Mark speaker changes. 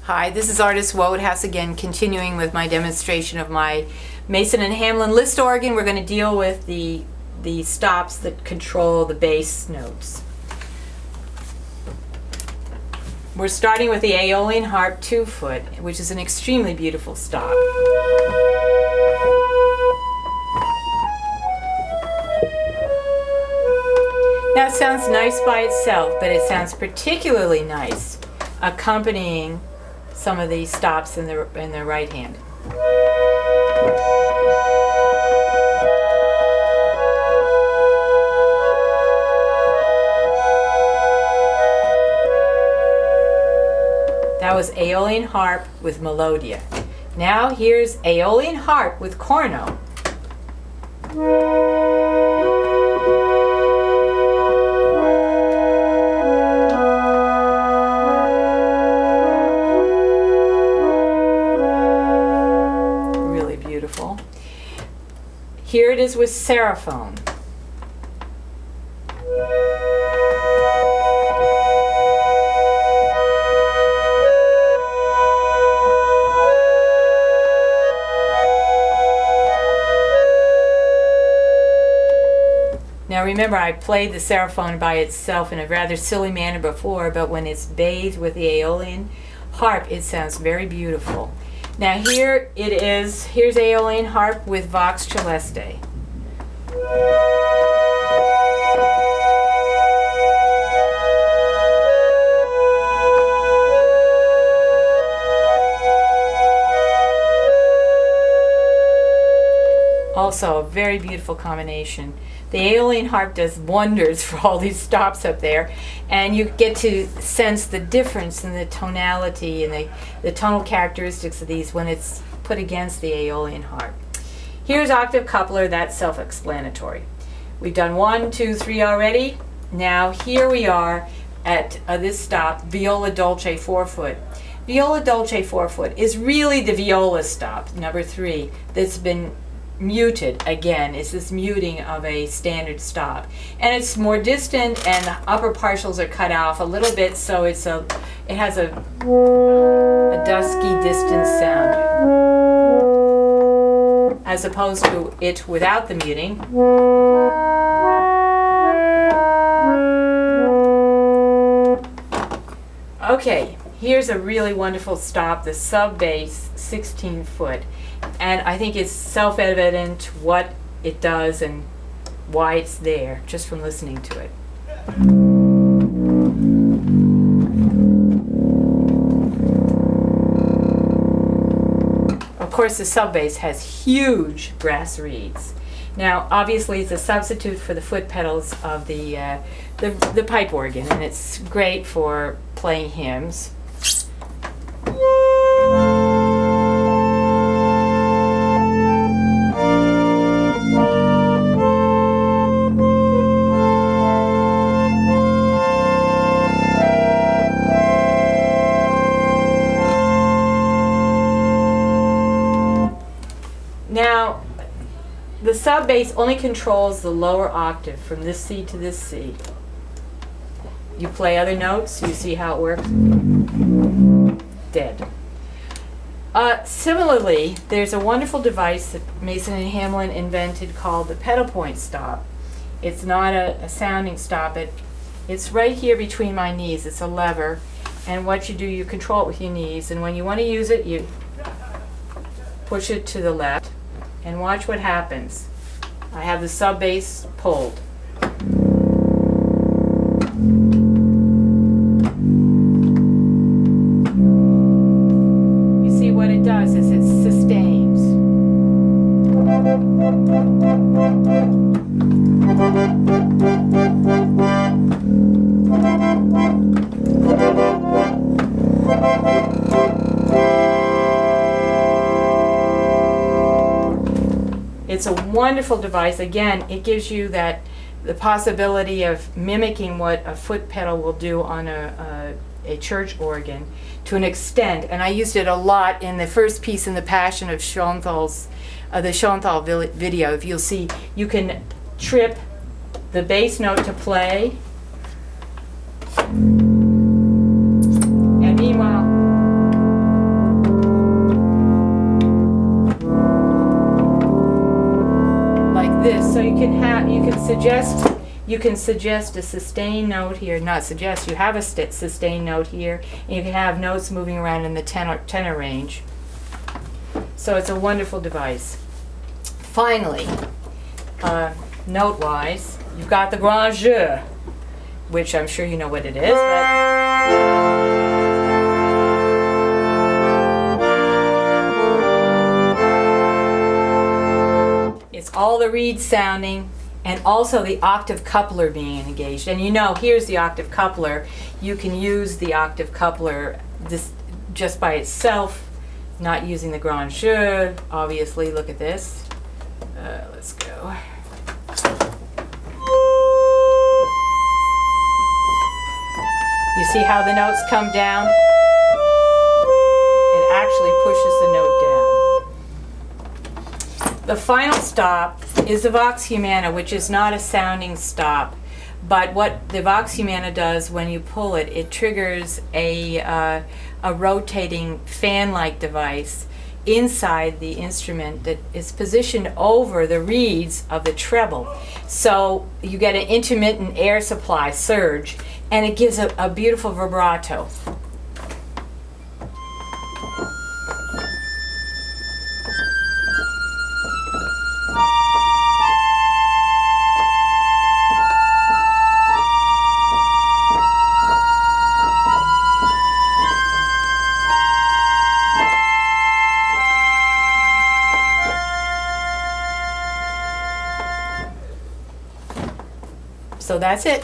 Speaker 1: Hi, this is Artis Wodehouse again, continuing with my demonstration of my Mason and Hamlin Liszt organ. We're going to deal with the stops that control the bass notes. We're starting with the Aeolian Harp 2-foot, which is an extremely beautiful stop. Now it sounds nice by itself, but it sounds particularly nice accompanying some of these stops in the right hand. That was Aeolian Harp with Melodia. Now here's Aeolian Harp with Corno. Beautiful. Here it is with Seraphone. Now remember, I played the Seraphone by itself in a rather silly manner before, but when it's bathed with the Aeolian Harp, it sounds very beautiful. Now here it is, here's Aeolian Harp with Vox Celeste. Also a very beautiful combination. The Aeolian Harp does wonders for all these stops up there, and you get to sense the difference in the tonality and the tonal characteristics of these when it's put against the Aeolian Harp. Here's Octave Coupler, that's self-explanatory. We've done 1, 2, 3 already. Now here we are at this stop, Viola Dolce 4-foot. Viola Dolce 4-foot is really the viola stop, number 3, that's been muted again. It's this muting of a standard stop, and it's more distant, and the upper partials are cut off a little bit, so it has a dusky, distant sound, as opposed to it without the muting. Okay, here's a really wonderful stop, the sub bass 16-foot. And I think it's self-evident what it does and why it's there, just from listening to it. Of course, the sub-bass has huge brass reeds. Now, obviously, it's a substitute for the foot pedals of the pipe organ, and it's great for playing hymns. Now, the sub bass only controls the lower octave from this C to this C. You play other notes, you see how it works? Dead. Similarly, there's a wonderful device that Mason and Hamlin invented called the pedal point stop. It's not a sounding stop. It's right here between my knees. It's a lever, and what you do, you control it with your knees, and when you want to use it, you push it to the left. And watch what happens. I have the sub bass pulled. You see what it does is it sustains. It's a wonderful device. Again, it gives you the possibility of mimicking what a foot pedal will do on a church organ to an extent. And I used it a lot in the first piece in the Passion of Schoenthal's, the Schoenthal video. If you'll see, you can trip the bass note to play. And meanwhile, you can suggest a sustained note here. Not suggest, you have a sustained note here, and you can have notes moving around in the tenor range. So it's a wonderful device. Finally, note-wise, you've got the grand jeu, which I'm sure you know what it is, but it's all the reeds sounding, and also the octave coupler being engaged. And you know, here's the octave coupler. You can use the octave coupler just by itself, not using the grand jeu. Obviously, look at this. Let's go. You see how the notes come down? It actually pushes the note down. The final stop is the Vox Humana, which is not a sounding stop. But what the Vox Humana does when you pull it, it triggers a rotating fan-like device inside the instrument that is positioned over the reeds of the treble. So you get an intermittent air supply surge, and it gives a beautiful vibrato. So that's it.